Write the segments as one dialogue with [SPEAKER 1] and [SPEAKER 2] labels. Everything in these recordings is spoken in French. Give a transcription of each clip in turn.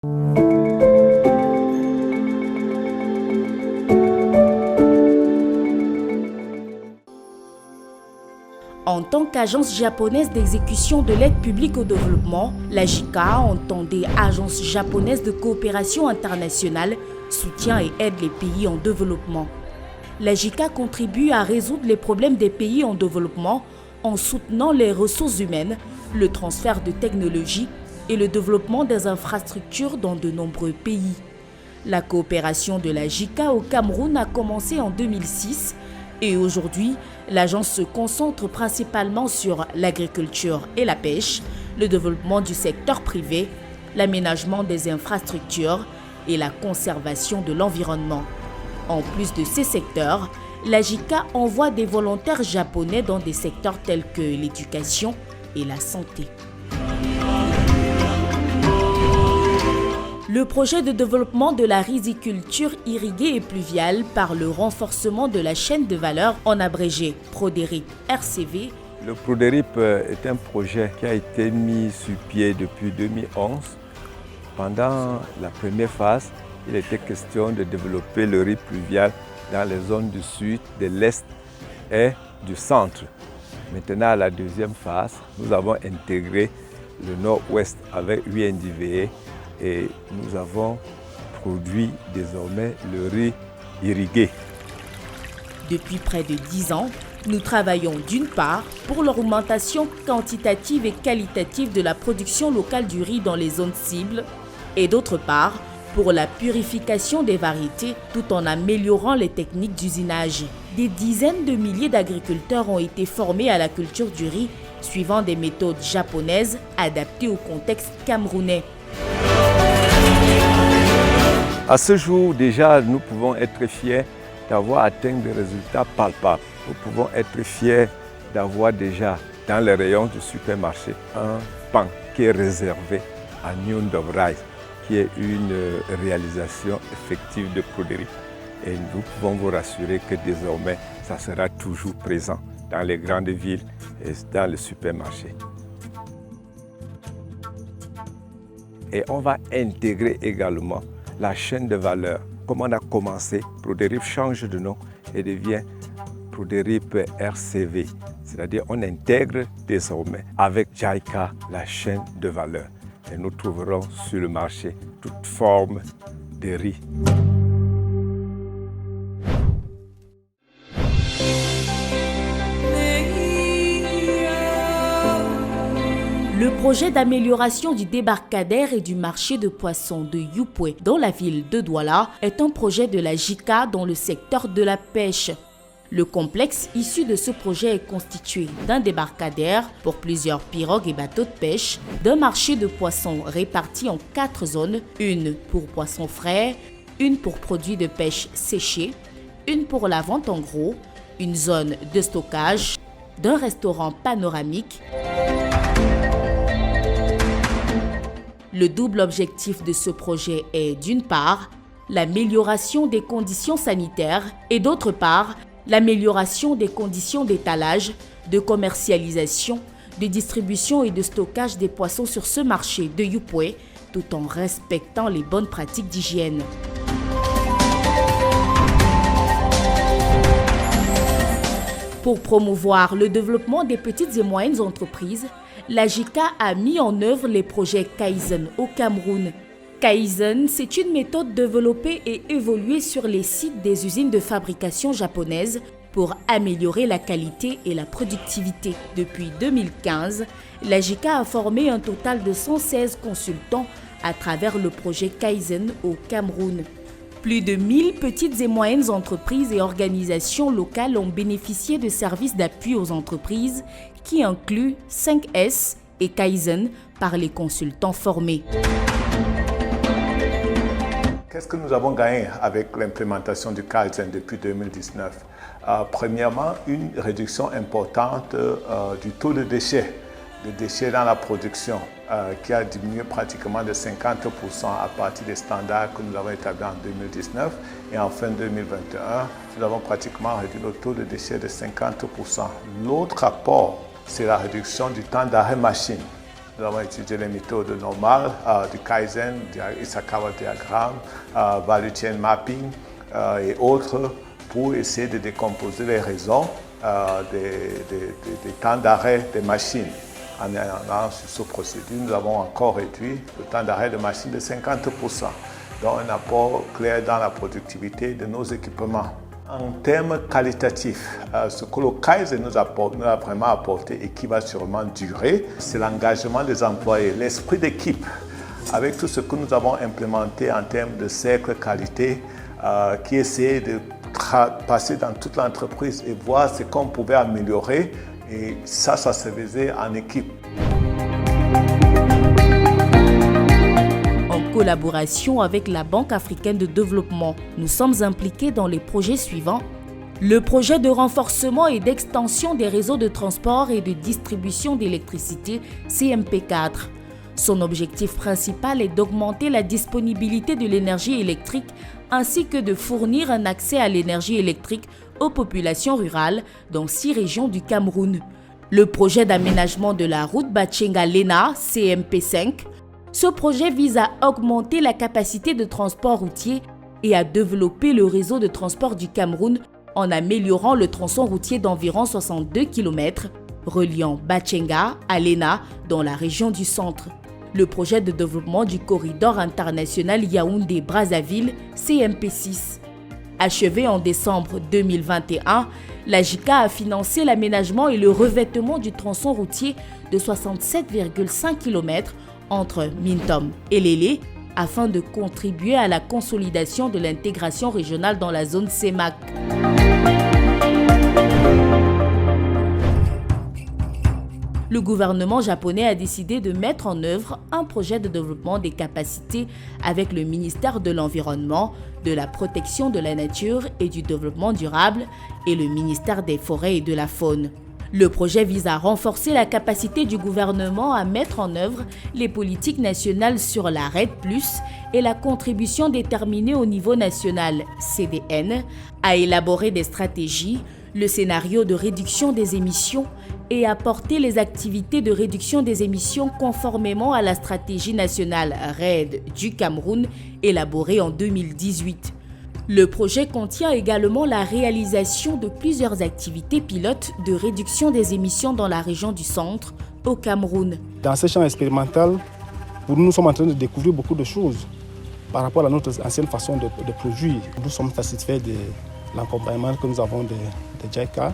[SPEAKER 1] En tant qu'agence japonaise d'exécution de l'aide publique au développement, la JICA, entendée Agence japonaise de coopération internationale, soutient et aide les pays en développement. La JICA contribue à résoudre les problèmes des pays en développement en soutenant les ressources humaines, le transfert de technologies et le développement des infrastructures dans de nombreux pays. La coopération de la JICA au Cameroun a commencé en 2006 et aujourd'hui, l'agence se concentre principalement sur l'agriculture et la pêche, le développement du secteur privé, l'aménagement des infrastructures et la conservation de l'environnement. En plus de ces secteurs, la JICA envoie des volontaires japonais dans des secteurs tels que l'éducation et la santé. Le projet de développement de la riziculture irriguée et pluviale par le renforcement de la chaîne de valeur, en abrégé PRODERIP RCV.
[SPEAKER 2] Le PRODERIP est un projet qui a été mis sur pied depuis 2011. Pendant la première phase, il était question de développer le riz pluvial dans les zones du sud, de l'est et du centre. Maintenant, à la deuxième phase, nous avons intégré le nord-ouest avec UNDVE et nous avons produit désormais le riz irrigué.
[SPEAKER 1] Depuis près de 10 ans, nous travaillons d'une part pour l'augmentation quantitative et qualitative de la production locale du riz dans les zones cibles et d'autre part pour la purification des variétés tout en améliorant les techniques d'usinage. Des dizaines de milliers d'agriculteurs ont été formés à la culture du riz suivant des méthodes japonaises adaptées au contexte camerounais.
[SPEAKER 2] À ce jour, déjà, nous pouvons être fiers d'avoir atteint des résultats palpables. Nous pouvons être fiers d'avoir déjà dans les rayons du supermarché un pain qui est réservé à Nyundo Rice, qui est une réalisation effective de PRODERIP. Et nous pouvons vous rassurer que désormais, ça sera toujours présent dans les grandes villes et dans les supermarchés. Et on va intégrer également la chaîne de valeur. Comme on a commencé, PRODERIP change de nom et devient PRODERIP RCV. C'est-à-dire on intègre désormais avec JICA la chaîne de valeur. Et nous trouverons sur le marché toute forme de riz.
[SPEAKER 1] Le projet d'amélioration du débarcadère et du marché de poissons de Yupwe dans la ville de Douala est un projet de la JICA dans le secteur de la pêche. Le complexe issu de ce projet est constitué d'un débarcadère pour plusieurs pirogues et bateaux de pêche, d'un marché de poissons répartis en 4 zones, une pour poissons frais, une pour produits de pêche séchés, une pour la vente en gros, une zone de stockage, d'un restaurant panoramique. Le double objectif de ce projet est d'une part l'amélioration des conditions sanitaires et d'autre part l'amélioration des conditions d'étalage, de commercialisation, de distribution et de stockage des poissons sur ce marché de Yupwe tout en respectant les bonnes pratiques d'hygiène. Pour promouvoir le développement des petites et moyennes entreprises, la JICA a mis en œuvre les projets Kaizen au Cameroun. Kaizen, c'est une méthode développée et évoluée sur les sites des usines de fabrication japonaises pour améliorer la qualité et la productivité. Depuis 2015, la JICA a formé un total de 116 consultants à travers le projet Kaizen au Cameroun. Plus de 1000 petites et moyennes entreprises et organisations locales ont bénéficié de services d'appui aux entreprises qui incluent 5S et Kaizen par les consultants formés.
[SPEAKER 3] Qu'est-ce que nous avons gagné avec l'implémentation du Kaizen depuis 2019 ? Premièrement, une réduction importante du taux de déchets dans la production qui a diminué pratiquement de 50% à partir des standards que nous avons établis en 2019 et en fin 2021, nous avons pratiquement réduit le taux de déchets de 50%. L'autre apport, c'est la réduction du temps d'arrêt machine. Nous avons étudié les méthodes normales du Kaizen, du Isakawa diagramme, value chain mapping et autres pour essayer de décomposer les raisons des temps d'arrêt des machines. En allant sur ce procédé, nous avons encore réduit le temps d'arrêt de machines de 50%, donc un apport clair dans la productivité de nos équipements. En termes qualitatifs, ce que le Kaizen nous a vraiment apporté et qui va sûrement durer, c'est l'engagement des employés, l'esprit d'équipe, avec tout ce que nous avons implémenté en termes de cercle qualité, qui essaie de passer dans toute l'entreprise et voir ce qu'on pouvait améliorer. Et ça se faisait en équipe.
[SPEAKER 1] En collaboration avec la Banque africaine de développement, nous sommes impliqués dans les projets suivants. Le projet de renforcement et d'extension des réseaux de transport et de distribution d'électricité CMP4. Son objectif principal est d'augmenter la disponibilité de l'énergie électrique ainsi que de fournir un accès à l'énergie électrique aux populations rurales dans 6 régions du Cameroun. Le projet d'aménagement de la route Bachenga-Lena, CMP5. Ce projet vise à augmenter la capacité de transport routier et à développer le réseau de transport du Cameroun en améliorant le tronçon routier d'environ 62 km reliant Bachenga à Lena dans la région du centre. Le projet de développement du corridor international Yaoundé-Brazzaville, CMP6. Achevé en décembre 2021, la JICA a financé l'aménagement et le revêtement du tronçon routier de 67,5 km entre Mintom et Lélé afin de contribuer à la consolidation de l'intégration régionale dans la zone CEMAC. Le gouvernement japonais a décidé de mettre en œuvre un projet de développement des capacités avec le ministère de l'Environnement, de la Protection de la Nature et du Développement durable et le ministère des Forêts et de la Faune. Le projet vise à renforcer la capacité du gouvernement à mettre en œuvre les politiques nationales sur la RED+, et la contribution déterminée au niveau national, CDN, à élaborer des stratégies, le scénario de réduction des émissions et à porter les activités de réduction des émissions conformément à la stratégie nationale RED du Cameroun élaborée en 2018. Le projet contient également la réalisation de plusieurs activités pilotes de réduction des émissions dans la région du centre, au Cameroun.
[SPEAKER 4] Dans ce champ expérimental, nous sommes en train de découvrir beaucoup de choses par rapport à notre ancienne façon de produire. Nous sommes satisfaits de l'accompagnement que nous avons de JICA.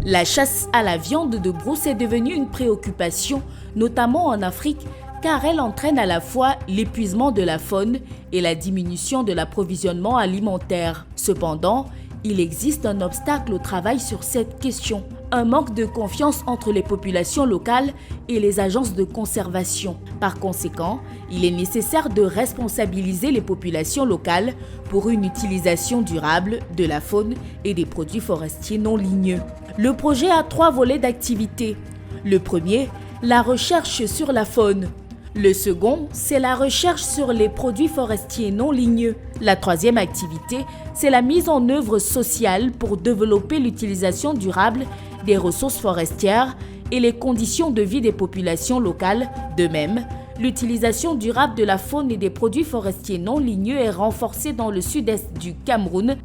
[SPEAKER 1] La chasse à la viande de brousse est devenue une préoccupation, notamment en Afrique, car elle entraîne à la fois l'épuisement de la faune et la diminution de l'approvisionnement alimentaire. Cependant, il existe un obstacle au travail sur cette question, un manque de confiance entre les populations locales et les agences de conservation. Par conséquent, il est nécessaire de responsabiliser les populations locales pour une utilisation durable de la faune et des produits forestiers non ligneux. Le projet a 3 volets d'activité. Le premier, la recherche sur la faune. Le second, c'est la recherche sur les produits forestiers non ligneux. La troisième activité, c'est la mise en œuvre sociale pour développer l'utilisation durable des ressources forestières et les conditions de vie des populations locales. De même, l'utilisation durable de la faune et des produits forestiers non ligneux est renforcée dans le sud-est du Cameroun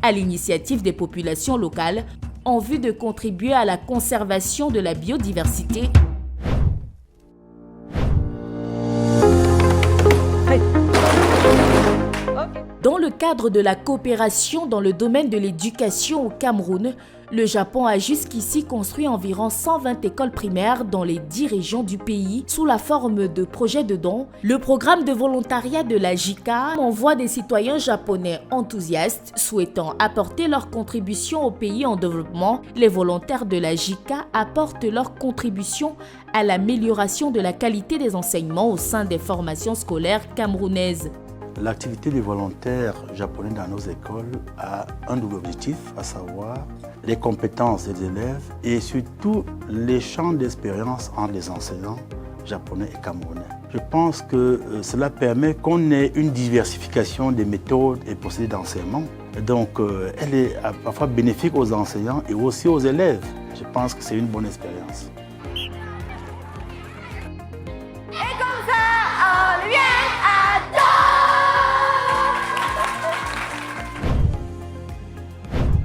[SPEAKER 1] à l'initiative des populations locales en vue de contribuer à la conservation de la biodiversité. Dans le cadre de la coopération dans le domaine de l'éducation au Cameroun, le Japon a jusqu'ici construit environ 120 écoles primaires dans les 10 régions du pays sous la forme de projets de dons. Le programme de volontariat de la JICA envoie des citoyens japonais enthousiastes souhaitant apporter leur contribution au pays en développement. Les volontaires de la JICA apportent leur contribution à l'amélioration de la qualité des enseignements au sein des formations scolaires camerounaises.
[SPEAKER 5] L'activité des volontaires japonais dans nos écoles a un double objectif, à savoir les compétences des élèves et surtout les champs d'expérience entre les enseignants japonais et camerounais. Je pense que cela permet qu'on ait une diversification des méthodes et procédés d'enseignement. Donc elle est parfois bénéfique aux enseignants et aussi aux élèves. Je pense que c'est une bonne expérience.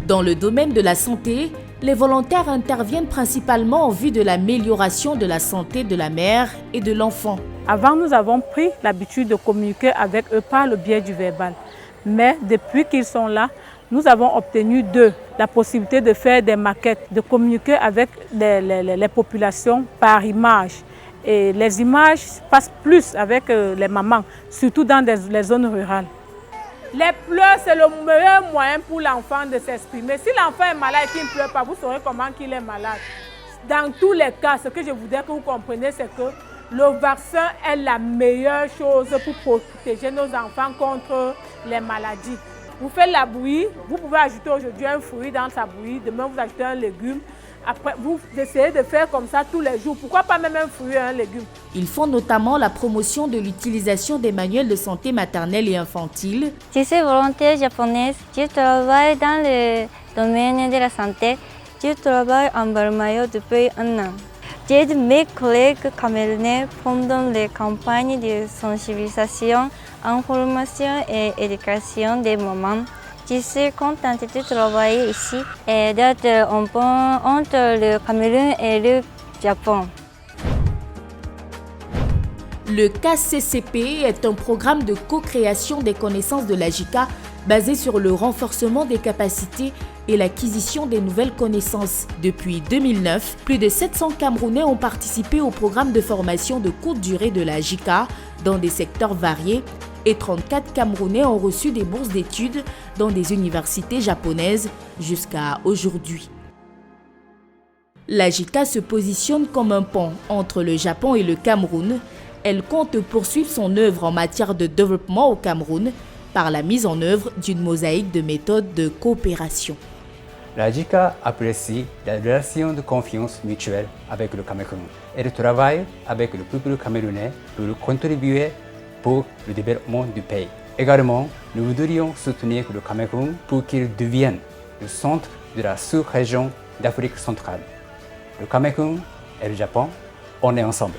[SPEAKER 1] Dans le domaine de la santé, les volontaires interviennent principalement en vue de l'amélioration de la santé de la mère et de l'enfant.
[SPEAKER 6] Avant, nous avons pris l'habitude de communiquer avec eux par le biais du verbal. Mais depuis qu'ils sont là, nous avons obtenu d'eux la possibilité de faire des maquettes, de communiquer avec les populations par image. Et les images passent plus avec les mamans, surtout dans les zones rurales. Les pleurs, c'est le meilleur moyen pour l'enfant de s'exprimer. Si l'enfant est malade et qu'il ne pleure pas, vous saurez comment il est malade. Dans tous les cas, ce que je voudrais que vous compreniez, c'est que le vaccin est la meilleure chose pour protéger nos enfants contre les maladies. Vous faites la bouillie, vous pouvez ajouter aujourd'hui un fruit dans sa bouillie, demain vous ajoutez un légume. Après, vous essayez de faire comme ça tous les jours. Pourquoi pas même un fruit et un légume?
[SPEAKER 1] Ils font notamment la promotion de l'utilisation des manuels de santé maternelle et infantile.
[SPEAKER 7] Je suis volontaire japonaise. Je travaille dans le domaine de la santé. Je travaille en Balmayo depuis 1 an. J'aide mes collègues camerounais pendant les campagnes de sensibilisation, information et éducation des mamans. Je suis contente de travailler ici et d'être un pont entre le Cameroun et le Japon.
[SPEAKER 1] Le KCCP est un programme de co-création des connaissances de la JICA basé sur le renforcement des capacités et l'acquisition des nouvelles connaissances. Depuis 2009, plus de 700 Camerounais ont participé au programme de formation de courte durée de la JICA dans des secteurs variés et 34 Camerounais ont reçu des bourses d'études dans des universités japonaises jusqu'à aujourd'hui. La JICA se positionne comme un pont entre le Japon et le Cameroun. Elle compte poursuivre son œuvre en matière de développement au Cameroun par la mise en œuvre d'une mosaïque de méthodes de coopération.
[SPEAKER 8] La JICA apprécie la relation de confiance mutuelle avec le Cameroun. Elle travaille avec le peuple camerounais pour contribuer pour le développement du pays. Également, nous voudrions soutenir le Cameroun pour qu'il devienne le centre de la sous-région d'Afrique centrale. Le Cameroun et le Japon, on est ensemble.